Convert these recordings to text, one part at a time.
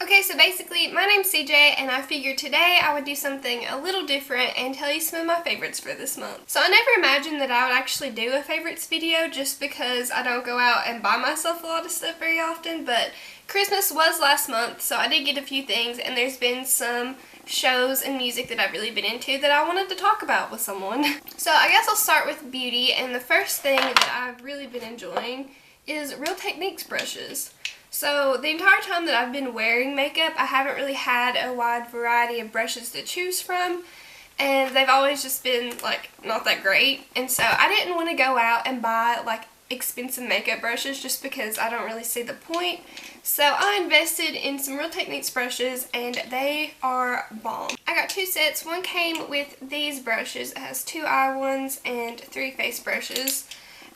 Okay, so basically, my name's CJ, and I figured today I would do something a little different and tell you some of my favorites for this month. So I never imagined that I would actually do a favorites video just because I don't go out and buy myself a lot of stuff very often, but Christmas was last month, so I did get a few things, and there's been some shows and music that I've really been into that I wanted to talk about with someone. So I guess I'll start with beauty, and the first thing that I've really been enjoying is Real Techniques brushes. So the entire time that I've been wearing makeup, I haven't really had a wide variety of brushes to choose from, and they've always just been like not that great, and so I didn't want to go out and buy like expensive makeup brushes just because I don't really see the point. So I invested in some Real Techniques brushes, and they are bomb. I got two sets. One came with these brushes. It has 2 eye ones and 3 face brushes.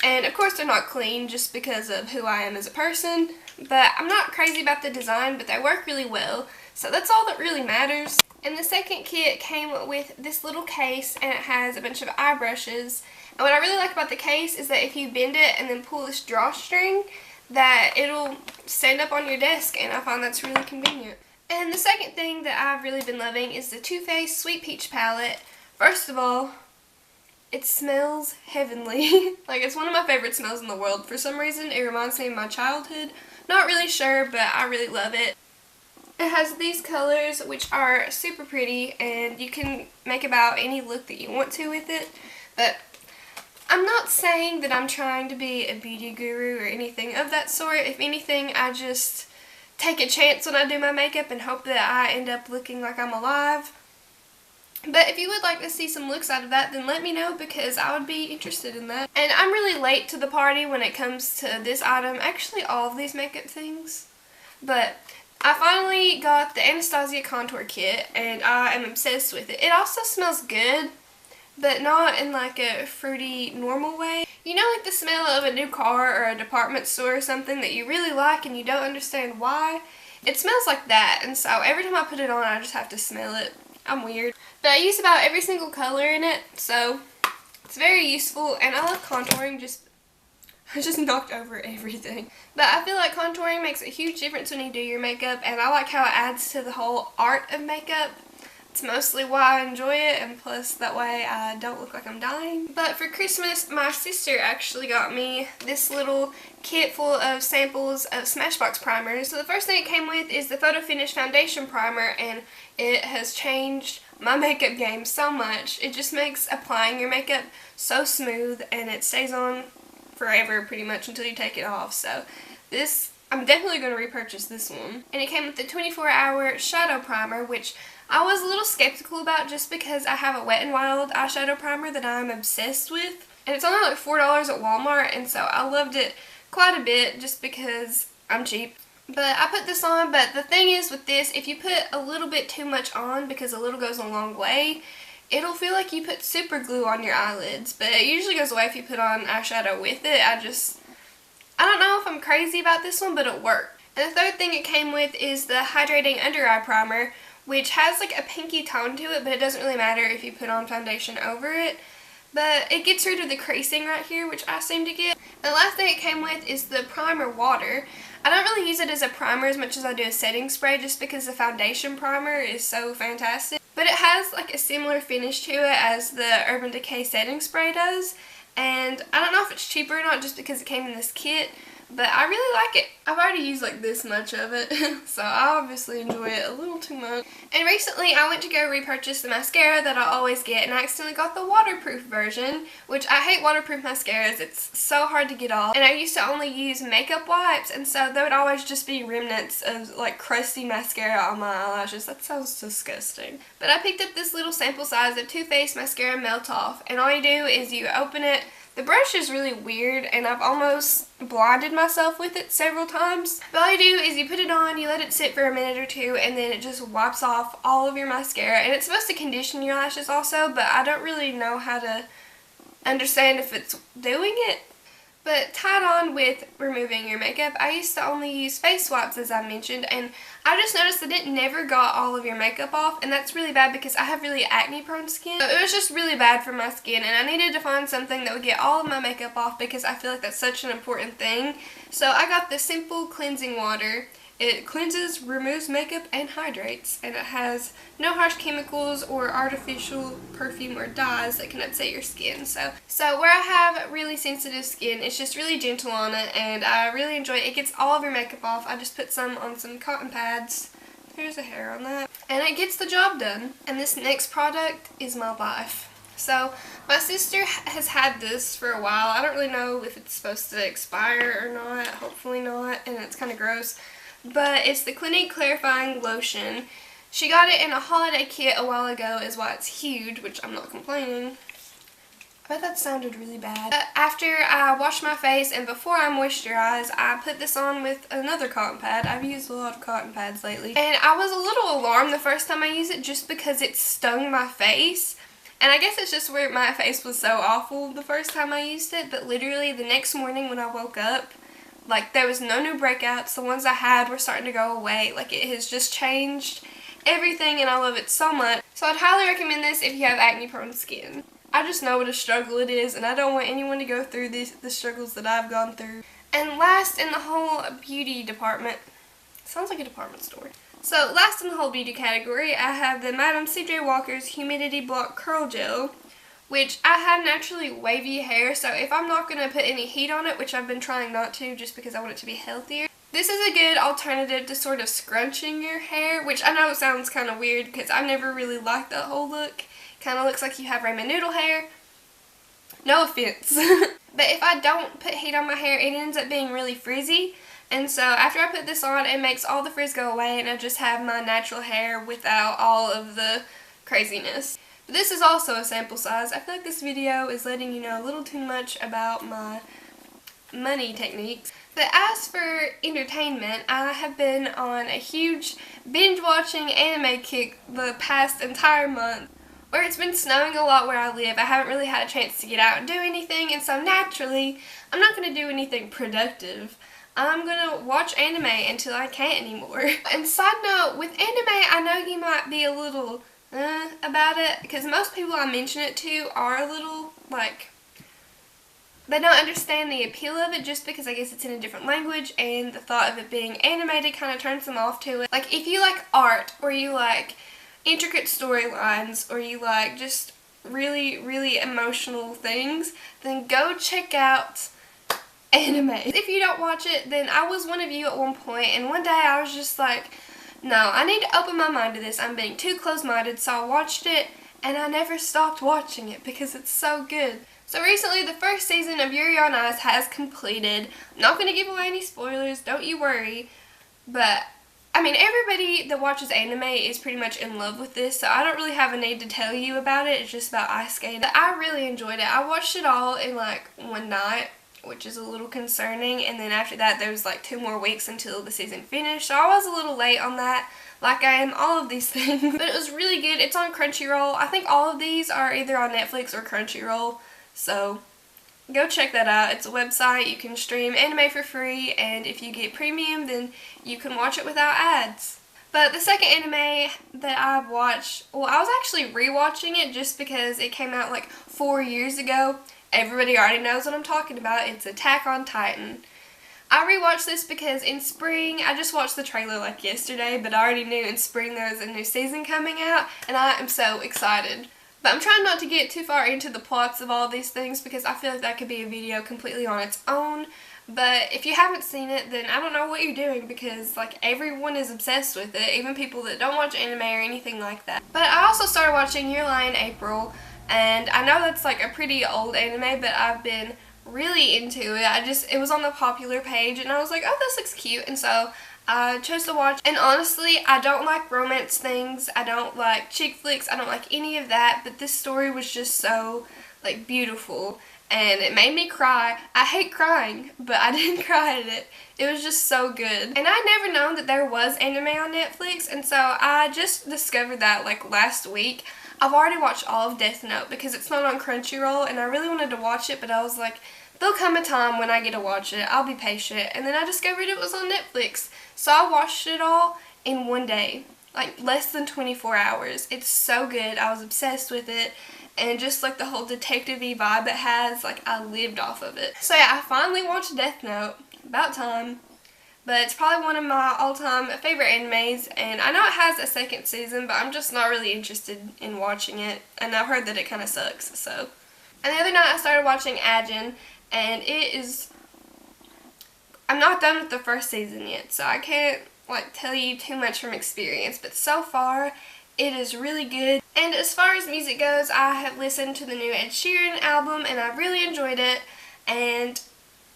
And of course they're not clean just because of who I am as a person, but I'm not crazy about the design, but they work really well, so that's all that really matters. And the second kit came with this little case, and it has a bunch of eye brushes. And what I really like about the case is that if you bend it and then pull this drawstring, that it'll stand up on your desk, and I find that's really convenient. And the second thing that I've really been loving is the Too Faced Sweet Peach palette. First of all, it smells heavenly. Like, it's one of my favorite smells in the world. For some reason, it reminds me of my childhood. Not really sure, but I really love it. It has these colors, which are super pretty, and you can make about any look that you want to with it. But I'm not saying that I'm trying to be a beauty guru or anything of that sort. If anything, I just take a chance when I do my makeup and hope that I end up looking like I'm alive. But if you would like to see some looks out of that, then let me know, because I would be interested in that. And I'm really late to the party when it comes to this item. Actually, all of these makeup things. But I finally got the Anastasia contour kit, and I am obsessed with it. It also smells good, but not in like a fruity, normal way. You know, like the smell of a new car or a department store or something that you really like and you don't understand why? It smells like that, and so every time I put it on, I just have to smell it. I'm weird. But I use about every single color in it, so it's very useful, and I love contouring. I just knocked over everything. But I feel like contouring makes a huge difference when you do your makeup, and I like how it adds to the whole art of makeup. It's mostly why I enjoy it, and plus that way I don't look like I'm dying. But for Christmas, my sister actually got me this little kit full of samples of Smashbox primers. So the first thing it came with is the Photo Finish Foundation Primer, and it has changed my makeup game so much. It just makes applying your makeup so smooth, and it stays on forever pretty much until you take it off. So I'm definitely going to repurchase this one. And it came with the 24-hour shadow primer, which I was a little skeptical about just because I have a Wet n Wild eyeshadow primer that I'm obsessed with. And it's only like $4 at Walmart, and so I loved it quite a bit just because I'm cheap. But I put this on, but the thing is with this, if you put a little bit too much on, because a little goes a long way, it'll feel like you put super glue on your eyelids. But it usually goes away if you put on eyeshadow with it. I don't know if I'm crazy about this one, but it worked. And the third thing it came with is the Hydrating Under Eye Primer, which has like a pinky tone to it, but it doesn't really matter if you put on foundation over it. But it gets rid of the creasing right here, which I seem to get. The last thing it came with is the primer water. I don't really use it as a primer as much as I do a setting spray, just because the foundation primer is so fantastic. But it has like a similar finish to it as the Urban Decay setting spray does. And I don't know if it's cheaper or not just because it came in this kit, but I really like it. I've already used like this much of it, so I obviously enjoy it a little too much. And recently I went to go repurchase the mascara that I always get, and I accidentally got the waterproof version, which I hate waterproof mascaras. It's so hard to get off. And I used to only use makeup wipes, and so there would always just be remnants of like crusty mascara on my eyelashes. That sounds disgusting. But I picked up this little sample size of Too Faced Mascara Melt Off, and all you do is you open it. The brush is really weird, and I've almost blinded myself with it several times. But all you do is you put it on, you let it sit for a minute or two, and then it just wipes off all of your mascara. And it's supposed to condition your lashes also, but I don't really know how to understand if it's doing it. But tied on with removing your makeup, I used to only use face wipes, as I mentioned, and I just noticed that it never got all of your makeup off, and that's really bad because I have really acne-prone skin. So it was just really bad for my skin, and I needed to find something that would get all of my makeup off because I feel like that's such an important thing. So I got the Simple Cleansing Water, It cleanses, removes makeup, and hydrates, and it has no harsh chemicals or artificial perfume or dyes that can upset your skin. So where I have really sensitive skin, it's just really gentle on it, and I really enjoy it. It gets all of your makeup off. I just put some on some cotton pads. There's a hair on that. And it gets the job done. And this next product is my life. So my sister has had this for a while. I don't really know if it's supposed to expire or not. Hopefully not. And it's kind of gross. But it's the Clinique Clarifying Lotion. She got it in a holiday kit a while ago is why it's huge, which I'm not complaining. I bet that sounded really bad. After I wash my face and before I moisturize, I put this on with another cotton pad. I've used a lot of cotton pads lately. And I was a little alarmed the first time I used it just because it stung my face. And I guess it's just where my face was so awful the first time I used it, but literally the next morning when I woke up, like, there was no new breakouts. The ones I had were starting to go away. Like, it has just changed everything, and I love it so much. So I'd highly recommend this if you have acne-prone skin. I just know what a struggle it is, and I don't want anyone to go through the struggles that I've gone through. And last in the whole beauty department, sounds like a department store. So last in the whole beauty category, I have the Madam C.J. Walker's Humidity Block Curl Gel, which I have naturally wavy hair, so if I'm not going to put any heat on it, which I've been trying not to just because I want it to be healthier, this is a good alternative to sort of scrunching your hair, which I know sounds kind of weird because I never really liked that whole look. Kind of looks like you have ramen noodle hair. No offense. But if I don't put heat on my hair, it ends up being really frizzy. And so after I put this on, it makes all the frizz go away and I just have my natural hair without all of the craziness. But this is also a sample size. I feel like this video is letting you know a little too much about my money techniques. But as for entertainment, I have been on a huge binge watching anime kick the past entire month. Where it's been snowing a lot where I live, I haven't really had a chance to get out and do anything, and so naturally, I'm not going to do anything productive. I'm going to watch anime until I can't anymore. And side note, with anime, I know you might be a little about it, because most people I mention it to are a little, like, they don't understand the appeal of it just because I guess it's in a different language, and the thought of it being animated kind of turns them off to it. Like, if you like art, or you like intricate storylines, or you like just really, really emotional things, then go check out anime. If you don't watch it, then I was one of you at one point, and one day I was just like, no, I need to open my mind to this. I'm being too close-minded, so I watched it, and I never stopped watching it because it's so good. So recently, the first season of Yuri on Ice has completed. I'm not going to give away any spoilers, don't you worry, but I mean, everybody that watches anime is pretty much in love with this, so I don't really have a need to tell you about it. It's just about ice skating. I really enjoyed it. I watched it all in like one night, which is a little concerning, and then after that there was like 2 more weeks until the season finished, so I was a little late on that, like I am all of these things. But it was really good. It's on Crunchyroll. I think all of these are either on Netflix or Crunchyroll, so go check that out. It's a website. You can stream anime for free, and if you get premium, then you can watch it without ads. But the second anime that I've watched, well, I was actually rewatching it just because it came out like 4 years ago. Everybody already knows what I'm talking about. It's Attack on Titan. I rewatched this because in spring, I just watched the trailer like yesterday, but I already knew in spring there was a new season coming out, and I am so excited. But I'm trying not to get too far into the plots of all these things because I feel like that could be a video completely on its own. But if you haven't seen it, then I don't know what you're doing because like everyone is obsessed with it, even people that don't watch anime or anything like that. But I also started watching Your Lie in April, and I know that's like a pretty old anime, but I've been really into it. It was on the popular page and I was like, oh, this looks cute, and so I chose to watch. And honestly, I don't like romance things, I don't like chick flicks, I don't like any of that, but this story was just so like beautiful and it made me cry. I hate crying, but I didn't cry at it. It was just so good. And I never known that there was anime on Netflix, and so I just discovered that like last week. I've already watched all of Death Note because it's not on Crunchyroll, and I really wanted to watch it, but I was like, there'll come a time when I get to watch it. I'll be patient. And then I discovered it was on Netflix. So I watched it all in one day. Like less than 24 hours. It's so good. I was obsessed with it. And just like the whole detective-y vibe it has, like I lived off of it. So yeah, I finally watched Death Note. About time. but it's probably one of my all-time favorite animes, and I know it has a second season, but I'm just not really interested in watching it, and I've heard that it kind of sucks, so. And the other night I started watching Ajin, and it is, I'm not done with the first season yet, so I can't like tell you too much from experience, but so far it is really good. And as far as music goes, I have listened to the new Ed Sheeran album and I really enjoyed it, and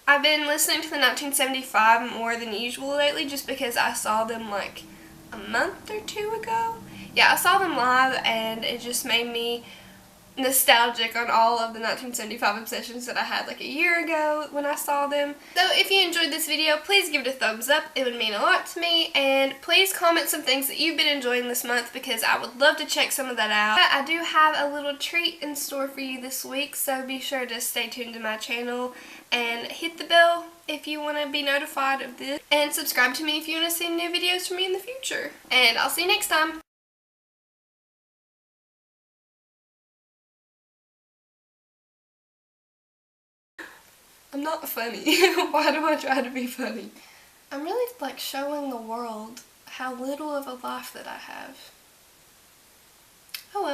I've been listening to the 1975 more than usual lately just because I saw them like a month or two ago. Yeah, I saw them live and it just made me nostalgic on all of the 1975 obsessions that I had like a year ago when I saw them. So if you enjoyed this video, please give it a thumbs up. It would mean a lot to me, and please comment some things that you've been enjoying this month because I would love to check some of that out. I do have a little treat in store for you this week, so be sure to stay tuned to my channel and hit the bell if you want to be notified of this, and subscribe to me if you want to see new videos from me in the future. And I'll see you next time. I'm not funny. Why do I try to be funny? I'm really like showing the world how little of a life that I have. Oh well.